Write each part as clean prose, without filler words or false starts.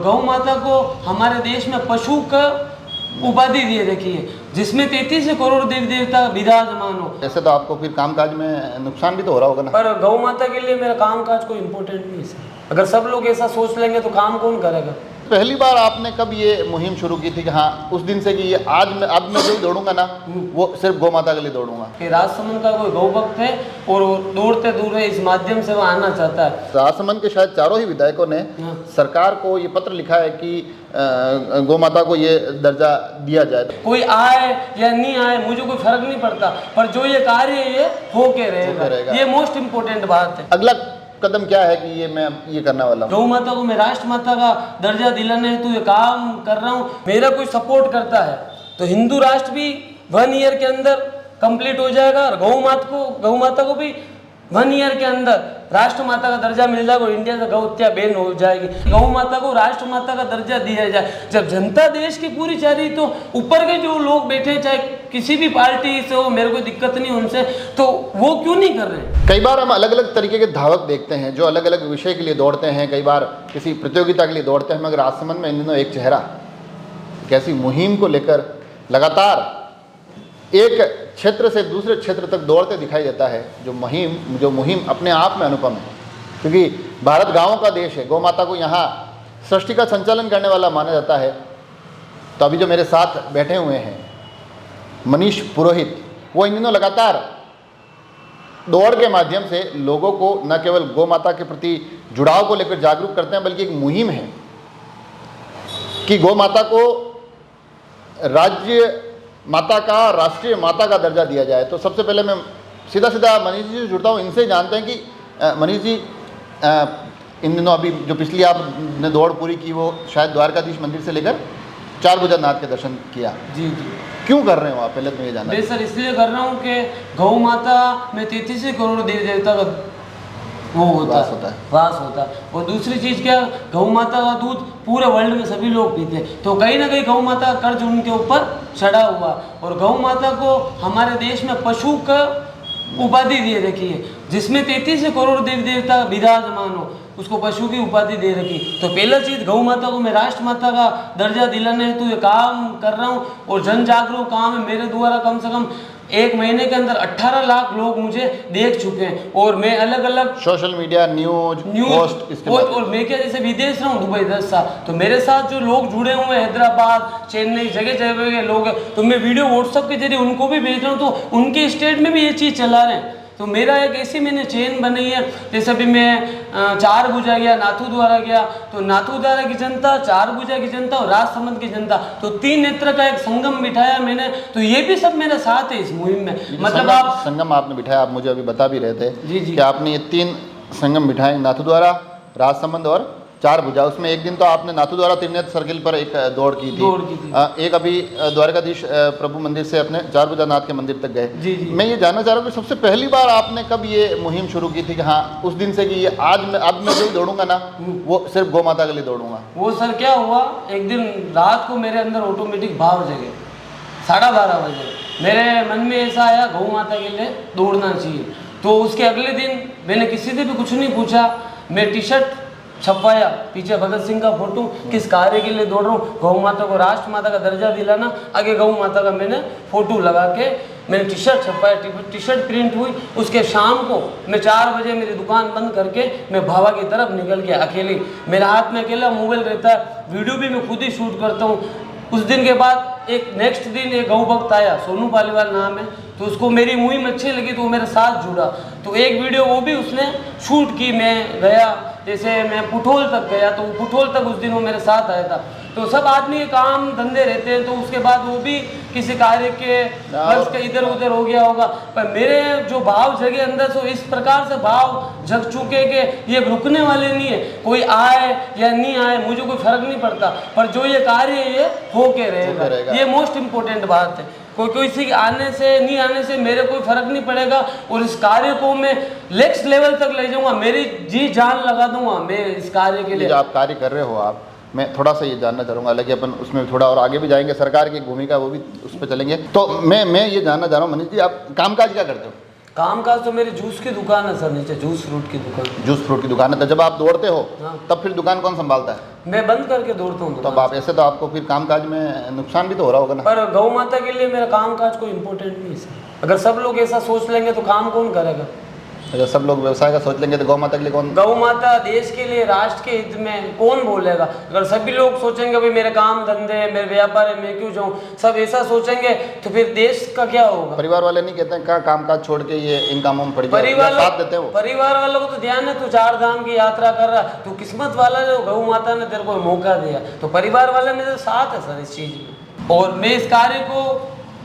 गौ माता को हमारे देश में पशु का उपाधि दे रखी है, जिसमें 33 करोड़ देवी देवता विराजमान हो। ऐसे तो आपको फिर कामकाज में नुकसान भी तो हो रहा होगा ना। पर गौ माता के लिए मेरा कामकाज कोई इम्पोर्टेंट नहीं है। अगर सब लोग ऐसा सोच लेंगे तो काम कौन करेगा। पहली बार आपने कब ये मुहिम शुरू की थी कि हाँ उस दिन से कि ये अब मैं जो दौड़ूंगा ना वो सिर्फ गौ माता के लिए दौड़ूंगा? कि राजसमंद का कोई गौ भक्त है और वो दौड़ते दूर इस माध्यम से वो आना चाहता है। राजसमंद के शायद चारों ही विधायकों ने सरकार को ये पत्र लिखा है कि गौ माता को ये दर्जा दिया जाए। कोई आए या नहीं आए मुझे कोई फर्क नहीं पड़ता, पर जो ये कार्य है ये होके रहेगा। ये मोस्ट इम्पोर्टेंट बात है। अगला कदम क्या है कि ये मैं ये करने वाला हूँ? गौ माता को मैं राष्ट्र माता का दर्जा दिलाने हेतु ये काम कर रहा हूँ। मेरा कोई सपोर्ट करता है तो हिंदू राष्ट्र भी 1 ईयर के अंदर कंप्लीट हो जाएगा और गौ माता को भी 1 ईयर के अंदर राष्ट्र माता का दर्जा मिल जाएगा और इंडिया से गौ हत्या बैन हो जाएगी। गौ माता को राष्ट्र माता का दर्जा दिया जाए। जब जनता देश की पूरी चाह रही तो ऊपर के जो लोग बैठे चाहे किसी भी पार्टी से हो, मेरे को दिक्कत नहीं उनसे, तो वो क्यों नहीं कर रहे? कई बार हम अलग अलग तरीके के धावक देखते हैं जो अलग अलग विषय के लिए दौड़ते हैं, कई बार किसी प्रतियोगिता के लिए दौड़ते हैं, मगर राजसमंद में इन दिनों एक चेहरा कैसी मुहिम को लेकर लगातार एक क्षेत्र से दूसरे क्षेत्र तक दौड़ते दिखाई देता है। जो मुहिम अपने आप में अनुपम है, क्योंकि भारत गांवों का देश है। गौ माता को यहाँ सृष्टि का संचालन करने वाला माना जाता है। तो अभी जो मेरे साथ बैठे हुए हैं मनीष पुरोहित, वो इन दिनों लगातार दौड़ के माध्यम से लोगों को न केवल गौ माता के प्रति जुड़ाव को लेकर जागरूक करते हैं, बल्कि एक मुहिम है कि गौ माता को राज्य माता का, राष्ट्रीय माता का दर्जा दिया जाए। तो सबसे पहले मैं सीधा मनीष जी से जुड़ता हूँ। इनसे जानते हैं कि मनीष जी, इन दिनों अभी जो पिछली आपने दौड़ पूरी की वो शायद द्वारकाधीश मंदिर से लेकर चारभुजा नाथ के दर्शन किया। जी जी। क्यों कर रहे हो आप? पहले तो ये जानना है। सर इसलिए कर रहा हूँ कि गौ माता में 33 करोड़ देवी देवता का वो वास होता है। और दूसरी चीज़ क्या, गौ माता का दूध पूरे वर्ल्ड में सभी लोग पीते हैं, तो कहीं ना कहीं गौ माता का कर्ज उनके ऊपर चढ़ा हुआ। और गौ माता को हमारे देश में पशु का उपाधि दे रखी है, जिसमें 33 करोड़ देवी देवता विराजमान हो, उसको पशु की उपाधि दे रखी। तो पहला चीज़ गौ माता को मैं राष्ट्र माता का दर्जा दिलाने हेतु ये काम कर रहा हूँ। और जन जागरूक काम है मेरे द्वारा। कम से कम 1 महीने के अंदर 18 लाख लोग मुझे देख चुके हैं। और मैं अलग अलग सोशल मीडिया न्यूज पोस्ट इसके बाद और मैं क्या जैसे विदेश रहा हूँ दुबई 10 साल, तो मेरे साथ जो लोग जुड़े हुए हैं हैदराबाद चेन्नई जगह जगह के लोग हैं, तो मैं वीडियो व्हाट्सएप के जरिए उनको भी भेज रहा हूँ। तो उनके स्टेट में भी ये चीज़ चला रहे हैं। तो मेरा एक ऐसी मैंने चेन बनाई है। जैसे अभी मैं चारभुजा गया, नाथू द्वारा गया, तो नाथू द्वारा की जनता, चारभुजा की जनता और राजसमंद की जनता, तो 3 नेत्र का एक संगम बिठाया मैंने। तो ये भी सब मेरे साथ है इस मुहिम में। मतलब आप संगम आपने बिठाया, आप मुझे अभी बता भी रहे थे जी जी कि आपने ये 3 संगम बिठाए, नाथू द्वारा, राजसमंद और चारभुजा। उसमें एक दिन तो आपने नाथू द्वारा त्रिनेत्र सर्किल पर एक दौड़ की थी। एक अभी द्वारकाधीश प्रभु मंदिर से अपने चारभुजा नाथ के मंदिर तक गए। जी जी। मैं ये जानना चाह रहा हूँ कि सबसे पहली बार आपने कब ये मुहिम शुरू की थी कि हाँ उस दिन से कि ये अब मैं जो दौड़ूंगा ना वो सिर्फ गौ माता के लिए दौड़ूंगा? वो सर क्या हुआ, एक दिन रात को मेरे अंदर ऑटोमेटिक भाव जगे, 12:30 बजे मेरे मन में ऐसा आया गौ माता के लिए दौड़ना चाहिए। तो उसके अगले दिन मैंने किसी से भी कुछ नहीं पूछा, मैं टी-शर्ट छपवाया, पीछे भगत सिंह का फोटो, किस कार्य के लिए दौड़ रहा हूँ, गौ माता को राष्ट्र माता का दर्जा दिलाना, आगे गौ माता का मैंने फोटो लगा के मैंने टी-शर्ट छपवाया, टी-शर्ट प्रिंट हुई। उसके शाम को मैं 4 बजे मेरी दुकान बंद करके मैं भावा की तरफ निकल गया अकेले। मेरे हाथ में अकेला मोबाइल रहता है, वीडियो भी मैं खुद ही शूट करता हूँ। उस दिन के बाद एक नेक्स्ट दिन एक गौ भक्त आया, सोनू पालीवाल नाम है, तो उसको मेरी मुहिम अच्छी लगी तो वो मेरे साथ जुड़ा। तो एक वीडियो वो भी उसने शूट की। मैं गया, जैसे मैं पुठोल तक गया, तो पुठोल तक उस दिन वो मेरे साथ आया था। तो सब आदमी के काम धंधे रहते हैं, तो उसके बाद वो भी किसी कार्य के वर्ष के इधर उधर हो गया होगा। पर मेरे जो भाव जगे अंदर से इस प्रकार से भाव जग चुके कि ये रुकने वाले नहीं है। कोई आए या नहीं आए मुझे कोई फर्क नहीं पड़ता, पर जो ये कार्य है ये होके रहेगा। ये मोस्ट इम्पोर्टेंट बात है। कोई किसी के आने से नहीं आने से मेरे कोई फर्क नहीं पड़ेगा। और इस कार्य को मैं नेक्स्ट लेवल तक ले जाऊंगा, मेरी जी जान लगा दूंगा मैं इस कार्य के लिए। जो आप कार्य कर रहे हो आप, मैं थोड़ा सा ये जानना चाहूँगा, हालांकि अपन उसमें थोड़ा और आगे भी जाएंगे, सरकार की भूमिका वो भी उस पर चलेंगे। तो मैं ये जानना चाह रहा हूँ मनीष जी, आप कामकाज क्या करते हो? कामकाज तो मेरी जूस की दुकान है सर, नीचे जूस फ्रूट की दुकान। जूस फ्रूट की दुकान है। तो जब आप दौड़ते हो हाँ। तब फिर दुकान कौन संभालता है? मैं बंद करके दौड़ता हूँ तब दुकान। आप ऐसे तो आपको फिर कामकाज में नुकसान भी तो हो रहा होगा ना। पर गौ माता के लिए मेरा कामकाज कोई इम्पोर्टेंट नहीं है सर। अगर सब लोग ऐसा सोच लेंगे तो काम कौन करेगा? अगर सब लोग व्यवसाय का सोच लेंगे तो गौ माता के लिए कौन? गौ माता देश के लिए, राष्ट्र के हित में कौन बोलेगा? अगर सभी लोग सोचेंगे भाई मेरे काम धंधे है, मेरे व्यापार है, मैं क्यों जाऊँ, सब ऐसा सोचेंगे तो फिर देश का क्या होगा? परिवार वाले नहीं कहते हैं क्या कामकाज छोड़ के ये इन कामों में पड़ जाए? परिवार साथ देते हैं वो? परिवार वालों को तो ध्यान है, तू 4 धाम की यात्रा कर रहा, तू किस्मत वाला जो गौ माता ने तेरे को मौका दिया, तो परिवार वाले मेरे साथ है सर इस चीज़ में। और मैं इस कार्य को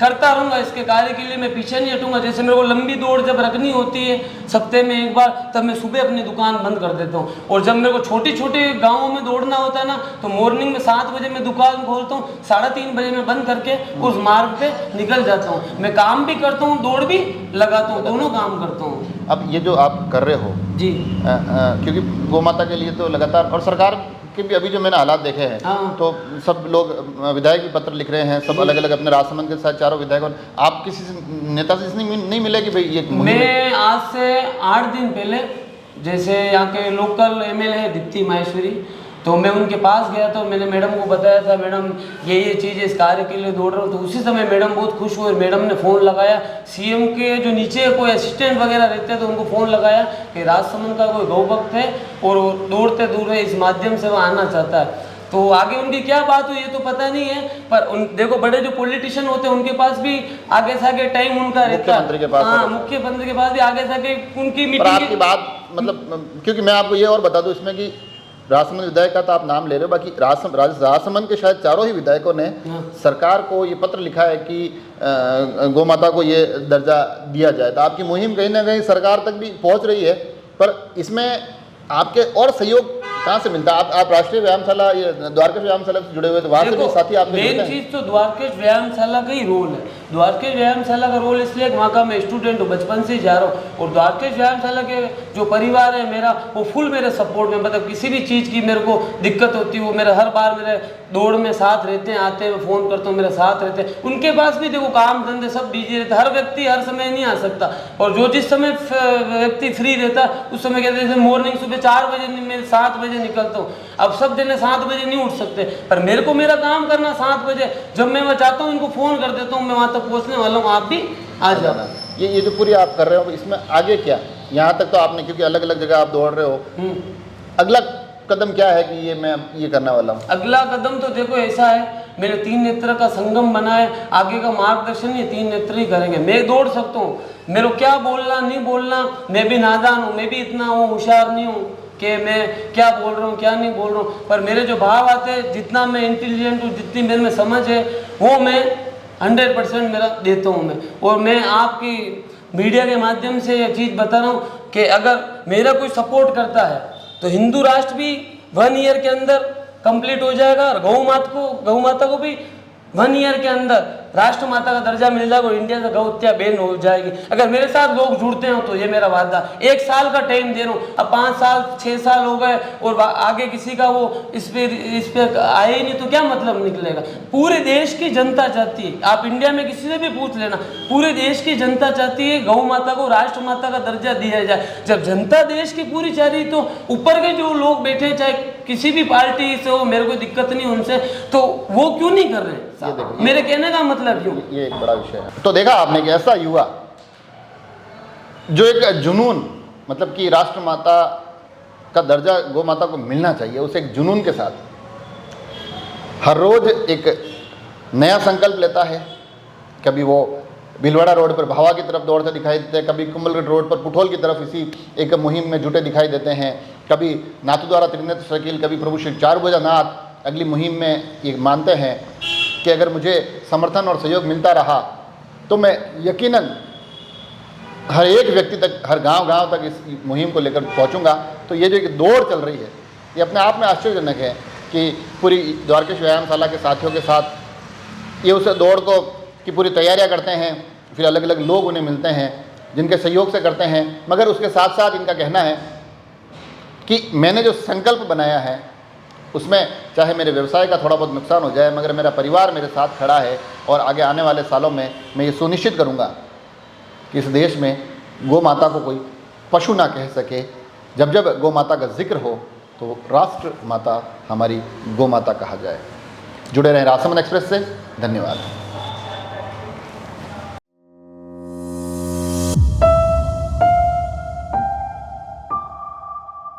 करता रहूँगा, इसके कार्य के लिए मैं पीछे नहीं हटूंगा। जैसे मेरे को लंबी दौड़ जब रखनी होती है सप्ताह में एक बार, तब मैं सुबह अपनी दुकान बंद कर देता हूँ। और जब मेरे को छोटे छोटे गाँवों में दौड़ना होता है ना, तो मॉर्निंग में 7 बजे मैं दुकान खोलता हूँ, 3:30 बजे मैं बंद करके उस मार्ग पे निकल जाता हूँ। मैं काम भी करता हूँ, दौड़ भी लगाता हूँ, दोनों काम करता हूँ। अब ये जो आप कर रहे हो जी, क्योंकि गौ माता के लिए तो लगातार, और सरकार के भी अभी जो मैंने हालात देखे हैं, हाँ। तो सब लोग विधायक भी पत्र लिख रहे हैं, सब अलग अलग अपने राजसमंद के साथ चारों विधायक। आप किसी से नेता से नहीं मिले कि भाई ये मुहिम है? मैं आज से 8 दिन पहले, जैसे यहाँ के लोकल एमएलए है दीप्ति माहेश्वरी, तो मैं उनके पास गया तो मैंने मैडम को बताया था, मैडम ये चीज़ इस कार्य के लिए दौड़ रहा हूँ। तो उसी समय मैडम बहुत खुश हुए, मैडम ने फ़ोन लगाया, सीएम के जो नीचे कोई असिस्टेंट वगैरह रहते हैं तो उनको फ़ोन लगाया कि राजसमंद का कोई गौ भक्त है और वो दौड़ते दूर इस माध्यम से वो आना चाहता है। तो आगे उनकी क्या बात हुई ये तो पता नहीं है, पर उन देखो बड़े जो पॉलिटिशियन होते हैं उनके पास भी आगे से आगे टाइम उनका रहता है। मुख्यमंत्री के पास, हाँ, मुख्यमंत्री के पास भी आगे से आगे उनकी पर मीटिंग। आपकी बात मतलब, क्योंकि मैं आपको ये और बता दूं इसमें कि राजसमंद विधायक का तो आप नाम ले रहे हो, बाकी राजसमंद के शायद चारों ही विधायकों ने सरकार को ये पत्र लिखा है कि गौ माता को ये दर्जा दिया जाए। तो आपकी मुहिम कहीं ना कहीं सरकार तक भी पहुंच रही है, पर इसमें आपके और सहयोग कहाँ से मिलता है? आप राष्ट्रीय व्यायामशाला, ये द्वारकेश व्यायामशाला से जुड़े हुए, तो वहाँ से भी साथी आपके जुड़ते मेन हैं? चीज़ तो द्वारकेश व्यायामशाला का ही रोल है। द्वारकेश व्यायामशाला का रोल इसलिए वहाँ का मैं स्टूडेंट हूँ, बचपन से ही जा रहा हूँ। और द्वारकेश व्यायामशाला के जो परिवार है मेरा, वो फुल मेरे सपोर्ट में, मतलब किसी भी चीज़ की मेरे को दिक्कत होती है वो मेरे हर बार मेरे दौड़ में साथ रहते हैं, आते हैं, फ़ोन करता हूँ, मेरे साथ रहते हैं। उनके पास भी देखो काम धंधे सब बिजी रहते, हर व्यक्ति हर समय नहीं आ सकता, और जो जिस समय व्यक्ति फ्री रहता उस समय कहते हैं मॉर्निंग सुबह 4 बजे मैं 7 बजे निकलता हूँ। अब सब जने 7 बजे नहीं उठ सकते, पर मेरे को मेरा काम करना 7 बजे, जब मैं वहाँ चाहता हूँ इनको फ़ोन कर देता हूँ, मैं वहाँ तक पहुँचने वाला हूँ, आप भी आ जाना। ये जो पूरी आप कर रहे हो, इसमें आगे क्या? यहाँ तक तो आपने, क्योंकि अलग अलग जगह आप दौड़ रहे हो, अगला कदम क्या है कि ये मैं ये करने वाला हूँ? अगला कदम तो देखो ऐसा है, मेरे 3 नेत्र का संगम बना है, आगे का मार्गदर्शन ये 3 नेत्र ही करेंगे। मैं दौड़ सकता हूँ, मेरे को क्या बोलना नहीं बोलना, मैं भी नादान हूँ, मैं भी इतना होशियार नहीं हूँ कि मैं क्या बोल रहा हूँ क्या नहीं बोल रहा हूँ, पर मेरे जो भाव आते हैं, जितना मैं इंटेलिजेंट हूँ, जितनी मेरे में समझ है, वो मैं 100% मेरा देता हूँ मैं। और मैं आपकी मीडिया के माध्यम से ये चीज़ बता रहा हूँ कि अगर मेरा कोई सपोर्ट करता है तो हिंदू राष्ट्र भी 1 ईयर के अंदर कंप्लीट हो जाएगा, और गौ माता को भी 1 ईयर के अंदर राष्ट्र माता का दर्जा मिल जाएगा, और इंडिया से गौ हत्या बैन हो जाएगी। अगर मेरे साथ लोग जुड़ते हो तो ये मेरा वादा, 1 साल का टाइम दे रहा हूँ। अब 5 साल 6 साल हो गए और आगे किसी का वो इस पे आए ही नहीं तो क्या मतलब निकलेगा? पूरे देश की जनता चाहती है, आप इंडिया में किसी से भी पूछ लेना, पूरे देश की जनता चाहती है गौ माता को राष्ट्र माता का दर्जा दिया जाए। जब जनता देश की पूरी चाह रही, तो ऊपर के जो लोग बैठे, चाहे किसी भी पार्टी से हो, मेरे को दिक्कत नहीं उनसे, तो वो क्यों नहीं कर रहे? मेरे कहने का मतलब क्यों? ये एक बड़ा विषय है। तो देखा आपने कि ऐसा युवा जो एक जुनून, मतलब कि राष्ट्र माता का दर्जा गौ माता को मिलना चाहिए, उसे एक जुनून के साथ हर रोज एक नया संकल्प लेता है। कभी वो भीलवाड़ा रोड पर भावा की तरफ दौड़ते दिखाई देते हैं, कभी कुंभलगढ़ रोड पर पुठोल की तरफ इसी एक मुहिम में जुटे दिखाई देते हैं, कभी नाथद्वारा त्रिनेत्र सर्किल, कभी प्रभु श्री चारभुजानाथ अगली मुहिम में ये मानते हैं कि अगर मुझे समर्थन और सहयोग मिलता रहा तो मैं यकीनन हर एक व्यक्ति तक, हर गांव तक इस मुहिम को लेकर पहुंचूंगा। तो ये जो एक दौड़ चल रही है, ये अपने आप में आश्चर्यजनक है कि पूरी द्वारकेश व्यायामशाला के साथियों के साथ ये उस दौड़ को की पूरी तैयारियां करते हैं, फिर अलग अलग लोग उन्हें मिलते हैं जिनके सहयोग से करते हैं। मगर उसके साथ साथ इनका कहना है कि मैंने जो संकल्प बनाया है उसमें चाहे मेरे व्यवसाय का थोड़ा बहुत नुकसान हो जाए, मगर मेरा परिवार मेरे साथ खड़ा है, और आगे आने वाले सालों में मैं ये सुनिश्चित करूँगा कि इस देश में गौ माता को कोई पशु ना कह सके। जब जब गौ माता का जिक्र हो तो राष्ट्र माता हमारी गौ माता कहा जाए। जुड़े रहें राजसमंद एक्सप्रेस से। धन्यवाद।